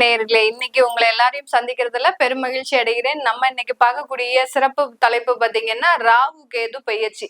நேயர்களே, இன்னைக்கு உங்களை எல்லாரையும் சந்திக்கிறதுல பெருமகிழ்ச்சி அடைகிறேன். நம்ம இன்னைக்கு பார்க்கக்கூடிய சிறப்பு தலைப்பு பாத்தீங்கன்னா ராகு கேது பெயர்ச்சி.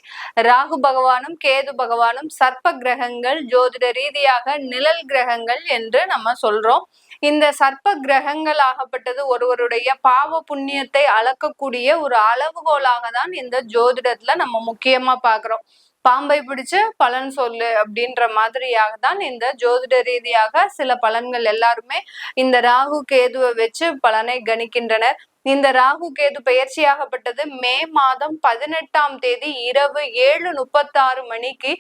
ராகு பகவானும் கேது பகவானும் சர்ப்ப கிரகங்கள், ஜோதிட ரீதியாக நிழல் கிரகங்கள் என்று நம்ம சொல்றோம். இந்த சர்ப்ப கிரகங்கள் ஆகப்பட்டது ஒருவருடைய பாவ புண்ணியத்தை அளக்கக்கூடிய ஒரு அளவுகோலாக தான் இந்த ஜோதிடத்துல நம்ம முக்கியமா பாக்குறோம். பாம்பை பிடிச்சு பலன் சொல்லு அப்படின்ற மாதிரியாக தான் இந்த ஜோதிட ரீதியாக சில பலன்கள் எல்லாருமே இந்த ராகு கேதுவை வச்சு பலனை கணிக்கின்றனர். இந்த ராகு கேது பெயர்ச்சியாகப்பட்டது மே மாதம் 18ஆம் தேதி இரவு 7:36 மணிக்கு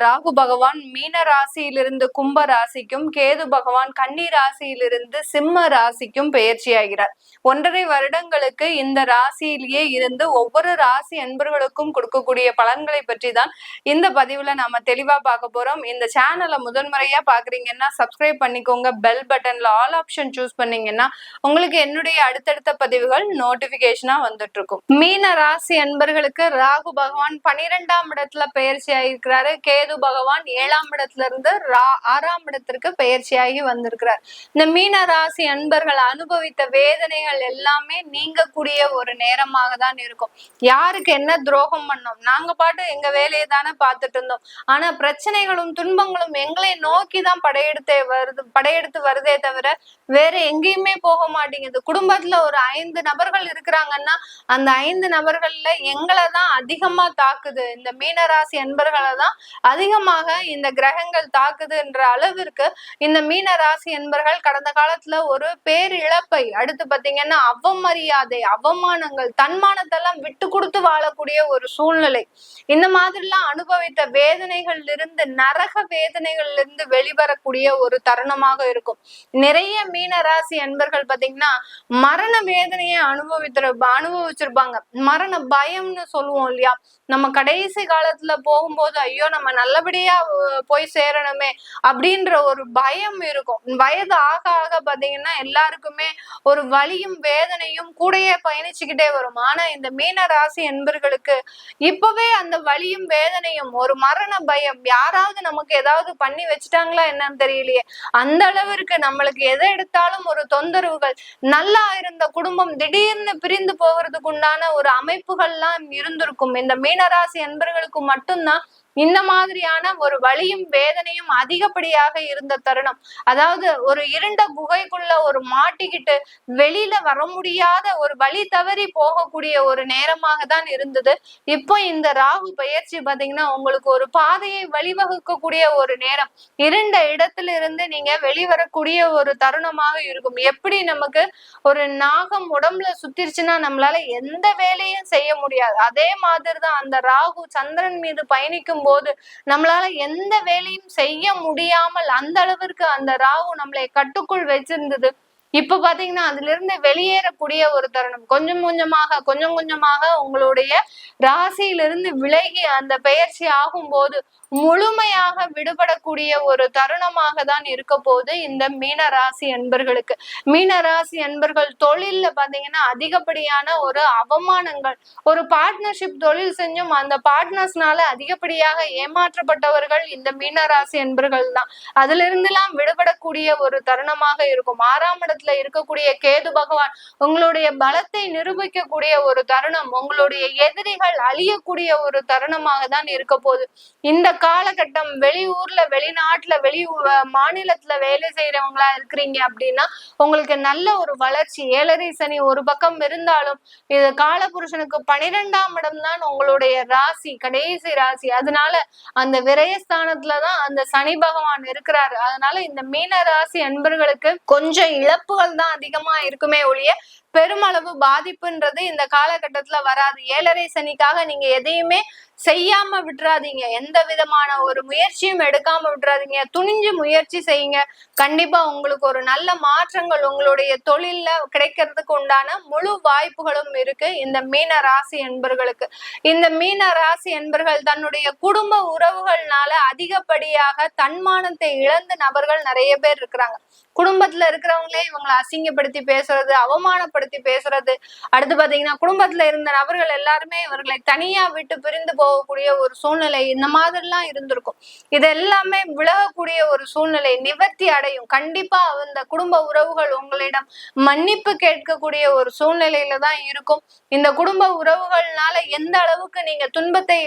ராகு பகவான் மீன ராசியிலிருந்து கும்ப ராசிக்கும், கேது பகவான் கன்னி ராசியிலிருந்து சிம்ம ராசிக்கும் பெயர்ச்சி ஆகிறார். 1.5 வருடங்களுக்கு இந்த ராசியிலேயே இருந்து ஒவ்வொரு ராசி அன்பர்களுக்கும் கொடுக்கக்கூடிய பலன்களை பற்றி தான் இந்த பதிவுல நாம தெளிவா பார்க்க போறோம். இந்த சேனலை முதன்முறையா பாக்குறீங்கன்னா சப்ஸ்கிரைப் பண்ணிக்கோங்க. பெல் பட்டன்ல ஆல் ஆப்ஷன் சூஸ் பண்ணீங்கன்னா உங்களுக்கு என்னுடைய அடுத்தடுத்த பதிவுகள் நோட்டிபிகேஷனா வந்துட்டு இருக்கும். மீன ராசி அன்பர்களுக்கு ராகு பகவான் 12ஆம் இடத்துல பெயர்ச்சி ஆகியிருக்கிறாரு. கேது பகவான் 7ஆம் இடத்துல இருந்து 6ஆம் இடத்திற்கு பெயர்ச்சியாகி வந்திருக்கிறார். இந்த மீன ராசி அன்பர்கள் அனுபவித்த வேதனைகள் எல்லாமே நீங்கக்கூடிய ஒரு நேரமாக தான் இருக்கும். யாருக்கு என்ன துரோகம் பண்ணோம், நாங்க பாட்டு எங்க வேலையை தானே பார்த்துட்டு இருந்தோம். ஆனா பிரச்சனைகளும் துன்பங்களும் எங்களை நோக்கி தான் படையெடுத்து வருதே தவிர வேற எங்கேயுமே போக மாட்டேங்குது. குடும்பத்துல ஒரு 5 நபர்கள் இருக்கிறாங்கன்னா அந்த 5 நபர்கள்ல எங்களை தான் அதிகமா தாக்குது. இந்த மீனராசி அன்பர்களை தான் அதிகமாக இந்த கிரகங்கள் தாக்குதுன்ற அளவிற்கு இந்த மீன ராசி என்பர்கள் கடந்த காலத்துல ஒரு பேரிழப்பை, அடுத்து பாத்தீங்கன்னா அவமரியாதை, அவமானங்கள், தன்மானத்தெல்லாம் விட்டு கொடுத்து வாழக்கூடிய ஒரு சூழ்நிலை, இந்த மாதிரிலாம் அனுபவித்த வேதனைகள்ல இருந்து, நரக வேதனைகள்ல இருந்து வெளிவரக்கூடிய ஒரு தருணமாக இருக்கும். நிறைய மீன ராசி அன்பர்கள் பாத்தீங்கன்னா மரண வேதனையை அனுபவிச்சிருப்பாங்க. மரண பயம்னு சொல்லுவோம் இல்லையா, நம்ம கடைசி காலத்துல போகும்போது ஐயோ நம்ம நல்லபடியா போய் சேரணுமே அப்படின்ற ஒரு பயம் இருக்கும். வயது ஆக ஆக பாத்தீங்கன்னா எல்லாருக்குமே ஒரு வலியும் வேதனையும் கூடயே பயணிச்சுக்கிட்டே வரும். ஆனா இந்த மீன ராசி என்பர்களுக்கு இப்பவே அந்த வலியும் வேதனையும், ஒரு மரண பயம், யாராவது நமக்கு ஏதாவது பண்ணி வச்சுட்டாங்களா என்னன்னு தெரியலையே, அந்த அளவிற்கு நம்மளுக்கு எதை எடுத்தாலும் ஒரு தொந்தரவுகள், நல்லா இருந்த குடும்பம் திடீர்னு பிரிந்து போகிறதுக்கு உண்டான ஒரு அமைப்புகள்லாம் இருந்திருக்கும். இந்த மீனராசி என்பர்களுக்கு மட்டும்தான் இந்த மாதிரியான ஒரு வலியும் வேதனையும் அதிகப்படியாக இருந்த தருணம். அதாவது ஒரு இருண்ட குகைக்குள்ள ஒரு மாட்டிக்கிட்டு வெளியில வர முடியாத ஒரு வழி தவறி போகக்கூடிய ஒரு நேரமாக தான் இருந்தது. இப்போ இந்த ராகு பயிற்சி பாத்தீங்கன்னா உங்களுக்கு ஒரு பாதையை வழிவகுக்கக்கூடிய ஒரு நேரம். இருண்ட இடத்துல இருந்து நீங்க வெளிவரக்கூடிய ஒரு தருணமாக இருக்கும். எப்படி நமக்கு ஒரு நாகம் உடம்புல சுத்திருச்சுன்னா நம்மளால எந்த வேலையும் செய்ய முடியாது, அதே மாதிரிதான் அந்த ராகு சந்திரன் மீது பயணிக்கும் போது நம்மளால எந்த வேலையும் செய்ய முடியாமல் அந்த அளவிற்கு அந்த ராகு நம்மளை கட்டுக்குள் வச்சிருந்தது. இப்ப பாத்தீங்கன்னா அதுல இருந்து வெளியேறக்கூடிய ஒரு தருணம். கொஞ்சம் கொஞ்சமாக உங்களுடைய ராசியிலிருந்து விலகி அந்த பெயர்ச்சி ஆகும் போது முழுமையாக விடுபடக்கூடிய ஒரு தருணமாக தான் இருக்க போது இந்த மீன ராசி அன்பர்களுக்கு. மீன ராசி அன்பர்கள் தொழில்ல பாத்தீங்கன்னா அதிகப்படியான ஒரு அவமானங்கள், ஒரு பார்ட்னர்ஷிப் தொழில் செஞ்சும் அந்த பார்ட்னர்ஸ்னால அதிகப்படியாக ஏமாற்றப்பட்டவர்கள் இந்த மீன ராசி அன்பர்கள் தான். அதுல இருந்தெல்லாம் விடுபடக்கூடிய ஒரு தருணமாக இருக்கும். 6ஆம் இடத்துல இருக்கக்கூடிய கேது பகவான் உங்களுடைய பலத்தை நிரூபிக்கக்கூடிய ஒரு தருணம், உங்களுடைய எதிரிகள் அழியக்கூடிய ஒரு தருணமாக தான் இருக்க போகுது. இந்த காலகட்டம் வெளியூர்ல, வெளிநாட்டுல, மாநிலத்துல வேலை செய்யறவங்களா இருக்கிறீங்க அப்படின்னா உங்களுக்கு நல்ல ஒரு வளர்ச்சி. 7.5 சனி ஒரு பக்கம் இருந்தாலும் இது காலபுருஷனுக்கு 12ஆம் இடம் தான் உங்களுடைய ராசி, கடைசி ராசி. அதனால அந்த விரயஸ்தானத்துலதான் அந்த சனி பகவான் இருக்கிறாரு. அதனால இந்த மீன ராசி அன்பர்களுக்கு கொஞ்சம் இழப்புகள் தான் அதிகமா இருக்குமே ஒழிய பெருமளவு பாதிப்புன்றது இந்த காலகட்டத்துல வராது. 7.5 சனிக்காக நீங்க எதையுமே செய்யாம விட்டுறாதீங்க, எந்த விதமான ஒரு முயற்சியும் எடுக்காம விட்டுறாதீங்க. துணிஞ்சு முயற்சி செய்யுங்க. கண்டிப்பா உங்களுக்கு ஒரு நல்ல மாற்றங்கள் உங்களுடைய தொழில்ல கிடைக்கிறதுக்கு உண்டான முழு வாய்ப்புகளும் இருக்கு இந்த மீன ராசி என்பர்களுக்கு. இந்த மீன ராசி என்பர்கள் தன்னுடைய குடும்ப உறவுகள்னால அதிகப்படியாக தன்மானத்தை இழந்த நபர்கள் நிறைய பேர் இருக்கிறாங்க. குடும்பத்துல இருக்கிறவங்களே இவங்களை அசிங்கப்படுத்தி பேசுறது, அவமானப்படுத்தி அவமானப்படுத்தி பேசுறது, அடுத்து பாத்தீங்கன்னா குடும்பத்துல இருந்த நபர்கள் எல்லாருமே இவர்களை தனியா விட்டு பிரிந்து போகக்கூடிய ஒரு சூழ்நிலை, இந்த மாதிரிலாம் இருந்திருக்கும். இது எல்லாமே விலகக்கூடிய ஒரு சூழ்நிலை நிவர்த்தி அடையும். கண்டிப்பா அந்த குடும்ப உறவுகள் உங்களிடம் மன்னிப்பு கேட்கக்கூடிய ஒரு சூழ்நிலையில தான் இருக்கும். இந்த குடும்ப உறவுகள்னால எந்த அளவுக்கு நீங்க துன்பத்தை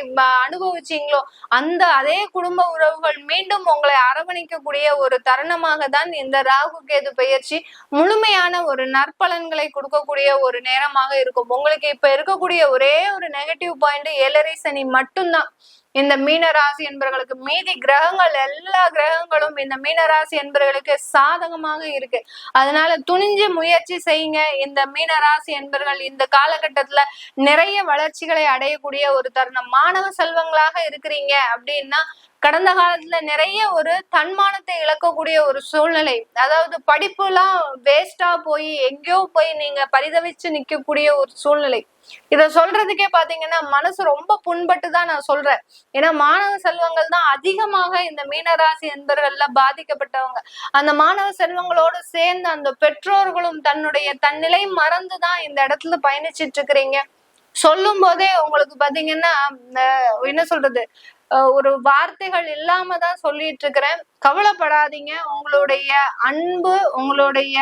அனுபவிச்சீங்களோ அந்த அதே குடும்ப உறவுகள் மீண்டும் உங்களை அரவணைக்கக்கூடிய ஒரு தருணமாக தான் இந்த ராகு கேது பெயர்ச்சி முழுமையான ஒரு நற்பலன்களை கொடுக்கக்கூடிய ஒரு நேரமாக இருக்கும். உங்களுக்கு இப்ப இருக்கக்கூடிய ஒரே ஒரு நெகட்டிவ் பாயிண்ட் 7.5 சனி மட்டும்தான் இந்த மீனராசி என்பவர்களுக்கு. மீதி கிரகங்கள் எல்லா கிரகங்களும் இந்த மீனராசி என்பவர்களுக்கு சாதகமாக இருக்கு. அதனால துணிஞ்சு முயற்சி செய்யுங்க. இந்த மீனராசி என்பவர்கள் இந்த காலகட்டத்துல நிறைய வளர்ச்சிகளை அடையக்கூடிய ஒரு தருணம். மாணவ செல்வங்களாக இருக்கிறீங்க அப்படின்னா கடந்த காலத்துல நிறைய ஒரு தன்மானத்தை இழக்கக்கூடிய ஒரு சூழ்நிலை, அதாவது படிப்பு எல்லாம் வேஸ்டா போய் எங்கேயோ போய் நீங்க பரிதவிச்சு நிக்கக்கூடிய ஒரு சூழ்நிலை. இத சொல்றதுக்கே பாத்தீங்கன்னா மனசு ரொம்ப புண்பட்டு தான் நான் சொல்றேன். ஏன்னா மாணவ செல்வங்கள் தான் அதிகமாக இந்த மீனராசி என்பவர்கள்ல பாதிக்கப்பட்டவங்க. அந்த மாணவ செல்வங்களோடு சேர்ந்து அந்த பெற்றோர்களும் தன்னிலை மறந்துதான் இந்த இடத்துல பயணிச்சிட்டு இருக்கிறீங்க. சொல்லும் போதே உங்களுக்கு பாத்தீங்கன்னா என்ன சொல்றது, ஒரு வார்த்தைகள் இல்லாம தான் சொல்லிட்டு இருக்கிறேன். கவலைப்படாதீங்க. உங்களுடைய அன்பு, உங்களுடைய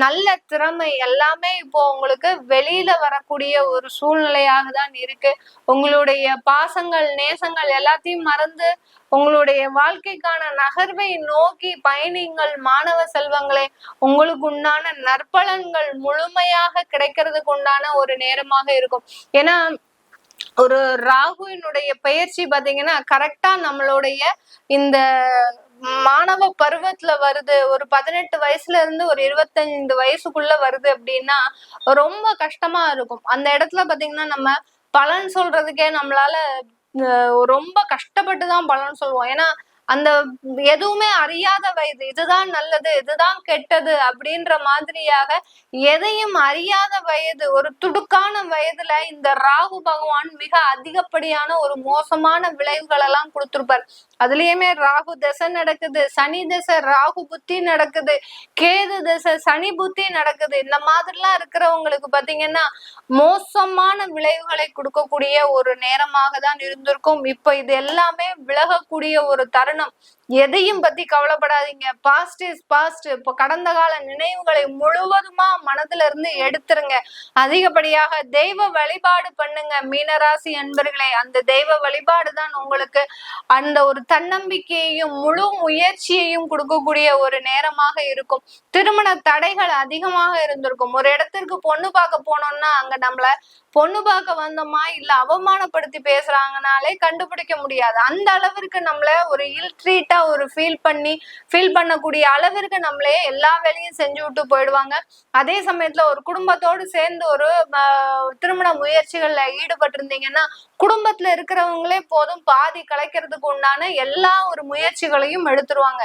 நல்ல திறமை எல்லாமே இப்போ உங்களுக்கு வெளியில வரக்கூடிய ஒரு சூழ்நிலையாக தான் இருக்கு. உங்களுடைய பாசங்கள் நேசங்கள் எல்லாத்தையும் மறந்து உங்களுடைய வாழ்க்கைக்கான நகர்வை நோக்கி பயணிங்கள் மாணவ செல்வங்களே. உங்களுக்கு உண்டான நற்பலன்கள் முழுமையாக கிடைக்கிறதுக்கு உண்டான ஒரு நேரமாக இருக்கும். ஏன்னா ஒரு ராகுவினுடைய பயிற்சி பாத்தீங்கன்னா கரெக்டா நம்மளுடைய இந்த மாணவ பருவத்துல வருது. ஒரு 18 வயசுல இருந்து ஒரு 25 வயசுக்குள்ள வருது அப்படின்னா ரொம்ப கஷ்டமா இருக்கும். அந்த இடத்துல பாத்தீங்கன்னா நம்ம பலன் சொல்றதுக்கே நம்மளால ரொம்ப கஷ்டப்பட்டுதான் பலன் சொல்லுவோம். ஏன்னா அந்த எதுவுமே அறியாத வயது, இதுதான் நல்லது இதுதான் கெட்டது அப்படின்ற மாதிரியாக எதையும் அறியாத வயது, ஒரு துடுக்கான வயதுல இந்த ராகு பகவான் மிக அதிகப்படியான ஒரு மோசமான விளைவுகள் எல்லாம் கொடுத்திருப்பார். அதுலயுமே ராகு தசை நடக்குது, சனி தசை ராகு புத்தி நடக்குது, கேது தசை சனி புத்தி நடக்குது. இந்த மாதிரிலாம் இருக்கிறவங்களுக்கு பாத்தீங்கன்னா மோசமான விளைவுகளை கொடுக்கக்கூடிய ஒரு நேரமாக தான் இருந்திருக்கும். இப்ப இது எல்லாமே விலகக்கூடிய ஒரு தருணம். எதையும் பத்தி கவலைப்படாதீங்க. Past is past. இப்போ கடந்த கால நினைவுகளை முழுவதுமா மனதுல இருந்து எடுத்துருங்க. அதிகப்படியாக தெய்வ வழிபாடு பண்ணுங்க மீனராசி அன்பர்களே. அந்த தெய்வ வழிபாடு தான் உங்களுக்கு அந்த ஒரு தன்னம்பிக்கையையும் முழு முயற்சியையும் கொடுக்கக்கூடிய ஒரு நேரமாக இருக்கும். திருமண தடைகள் அதிகமாக இருந்திருக்கும். ஒரு இடத்திற்கு பொண்ணு பார்க்க போனோம்னா அங்க நம்மள பொண்ணு பார்க்க வந்தோமா இல்ல அவமானப்படுத்தி பேசுறாங்கனாலே கண்டுபிடிக்க முடியாது. அந்த அளவிற்கு நம்மள ஒரு இல்ட்ரீட்டா ஒரு ஃபீல் பண்ணக்கூடிய அளவிற்கு நம்மளே எல்லா வேலையும் செஞ்சு விட்டு போயிடுவாங்க. அதே சமயத்துல ஒரு குடும்பத்தோடு சேர்ந்து ஒரு திருமண முயற்சிகள்ல ஈடுபட்டு இருந்தீங்கன்னா குடும்பத்துல இருக்கிறவங்களே போதும் பாதி கலைக்கிறதுக்கு உண்டான எல்லா ஒரு முயற்சிகளையும் எடுத்துருவாங்க.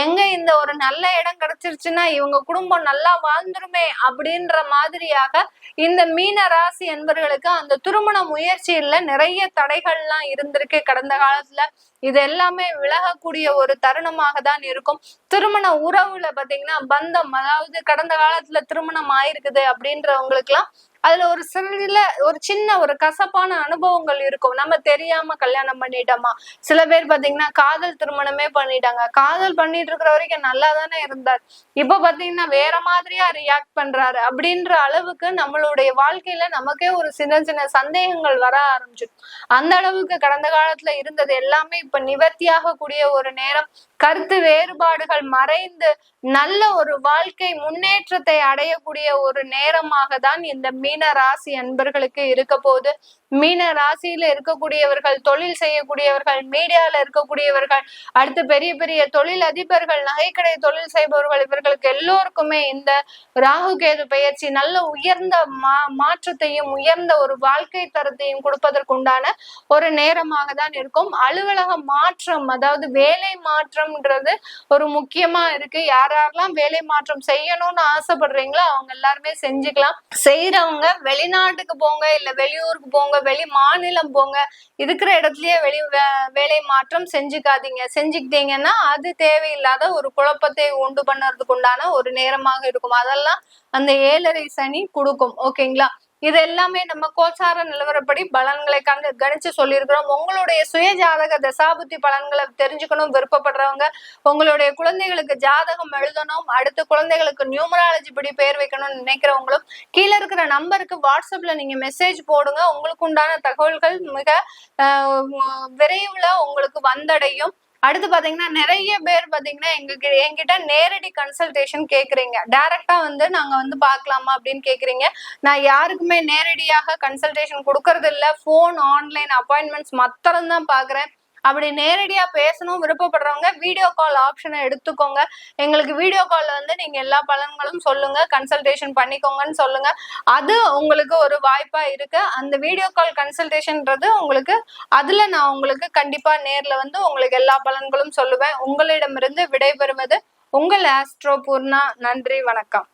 எங்க இந்த ஒரு நல்ல இடம் கிடைச்சிருச்சுன்னா இவங்க குடும்பம் நல்லா வாழ்ந்துருமே அப்படின்ற மாதிரியாக இந்த மீன ராசி என்பவர்களுக்கு அந்த திருமண முயற்சியில நிறைய தடைகள்லாம் இருந்திருக்கு கடந்த காலத்துல. இது எல்லாமே விலகக்கூடிய ஒரு தருணமாக தான் இருக்கும். திருமண உறவுல பாத்தீங்கன்னா பந்தம், அதாவது கடந்த காலத்துல திருமணம் ஆயிருக்குது அப்படின்றவங்களுக்கு எல்லாம் அதுல ஒரு சின்ன ஒரு கசப்பான அனுபவங்கள் இருக்கும். நம்ம தெரியாம கல்யாணம் பண்ணிட்டோமா. சில பேர் பாத்தீங்கன்னா காதல் திருமணமே பண்ணிட்டாங்க. காதல் பண்ணிட்டு இருக்கிற வரைக்கும் நல்லா தானே இருந்தார், இப்ப பாத்தீங்கன்னா வேற மாதிரியா ரியாக்ட் பண்றாரு அப்படின்ற அளவுக்கு நம்மளுடைய வாழ்க்கையில நமக்கே ஒரு சின்ன சின்ன சந்தேகங்கள் வர ஆரம்பிச்சிடும். அந்த அளவுக்கு கடந்த காலத்துல இருந்தது எல்லாமே இப்ப நிவர்த்தியாக கூடிய ஒரு நேரம். கருத்து வேறுபாடுகள் மறைந்து நல்ல ஒரு வாழ்க்கை முன்னேற்றத்தை அடையக்கூடிய ஒரு நேரமாக தான் இந்த மீன ராசி அன்பர்களுக்கு இருக்க போது. மீன ராசியில இருக்கக்கூடியவர்கள், தொழில் செய்யக்கூடியவர்கள், மீடியால இருக்கக்கூடியவர்கள், அடுத்து பெரிய பெரிய தொழில் அதிபர்கள், நகைக்கடை தொழில் செய்பவர்கள், இவர்களுக்கு எல்லோருக்குமே இந்த ராகு கேது பெயர்ச்சி நல்ல உயர்ந்த மாற்றத்தையும் உயர்ந்த ஒரு வாழ்க்கை தரத்தையும் கொடுப்பதற்குண்டான ஒரு நேரமாக தான் இருக்கும். அலுவலக மாற்றம், அதாவது வேலை மாற்றம் நேரம்ன்றது ஒரு முக்கியமா இருக்கு. யாரெல்லாம் வேலை மாற்றம் செய்யணும்னு ஆசைப்படுறீங்களோ அவங்க எல்லாருமே செஞ்சுக்கலாம். செய்யறவங்க வெளிநாட்டுக்கு போங்க, இல்ல வெளியூருக்கு போங்க, வெளி மாநிலம் போங்க, இருக்கிற இடத்துலயே வேலை மாற்றம் செஞ்சுக்காதீங்க. செஞ்சுக்கிட்டீங்கன்னா அது தேவையில்லாத ஒரு குழப்பத்தை உண்டு பண்ணுறதுக்கு உண்டான ஒரு நேரமாக இருக்கும். அதெல்லாம் அந்த 7.5 சனி கொடுக்கும். ஓகேங்களா? இது எல்லாமே நம்ம கோச்சார நிலவரப்படி பலன்களை கணிச்சு சொல்லியிருக்கிறோம். உங்களுடைய சுய ஜாதக தசாபுத்தி பலன்களை தெரிஞ்சுக்கணும் விருப்பப்படுறவங்க, உங்களுடைய குழந்தைகளுக்கு ஜாதகம் எழுதணும், அடுத்த குழந்தைகளுக்கு நியூமராலஜி படி பேர் வைக்கணும்னு நினைக்கிறவங்களும் கீழே இருக்கிற நம்பருக்கு வாட்ஸ்அப்ல நீங்க மெசேஜ் போடுங்க. உங்களுக்கு உண்டான தகவல்கள் மிக விரைவில் உங்களுக்கு வந்தடையும். அடுத்து பாத்தீங்கன்னா நிறைய பேர் பாத்தீங்கன்னா என்கிட்ட நேரடி கன்சல்டேஷன் கேக்குறீங்க. டைரக்டா நாங்க பாக்கலாமா அப்படின்னு கேக்குறீங்க. நான் யாருக்குமே நேரடியாக கன்சல்டேஷன் கொடுக்கறது இல்ல. போன் ஆன்லைன் அப்பாயின்மெண்ட்ஸ் மாத்திரம் தான் பாக்குறேன். அப்படி நேரடியா பேசணும் விருப்பப்படுறவங்க வீடியோ கால் ஆப்ஷனை எடுத்துக்கோங்க. எங்களுக்கு வீடியோ கால்ல நீங்க எல்லா பலன்களும் சொல்லுங்க, கன்சல்டேஷன் பண்ணிக்கோங்கன்னு சொல்லுங்க. அது உங்களுக்கு ஒரு வாய்ப்பா இருக்கு. அந்த வீடியோ கால் கன்சல்டேஷன்ன்றது உங்களுக்கு அதுல நான் உங்களுக்கு கண்டிப்பா நேர்ல உங்களுக்கு எல்லா பலன்களும் சொல்லுவேன். உங்களிடமிருந்து விடைபெறுவது உங்கள் ஆஸ்ட்ரோ பூர்ணா. நன்றி, வணக்கம்.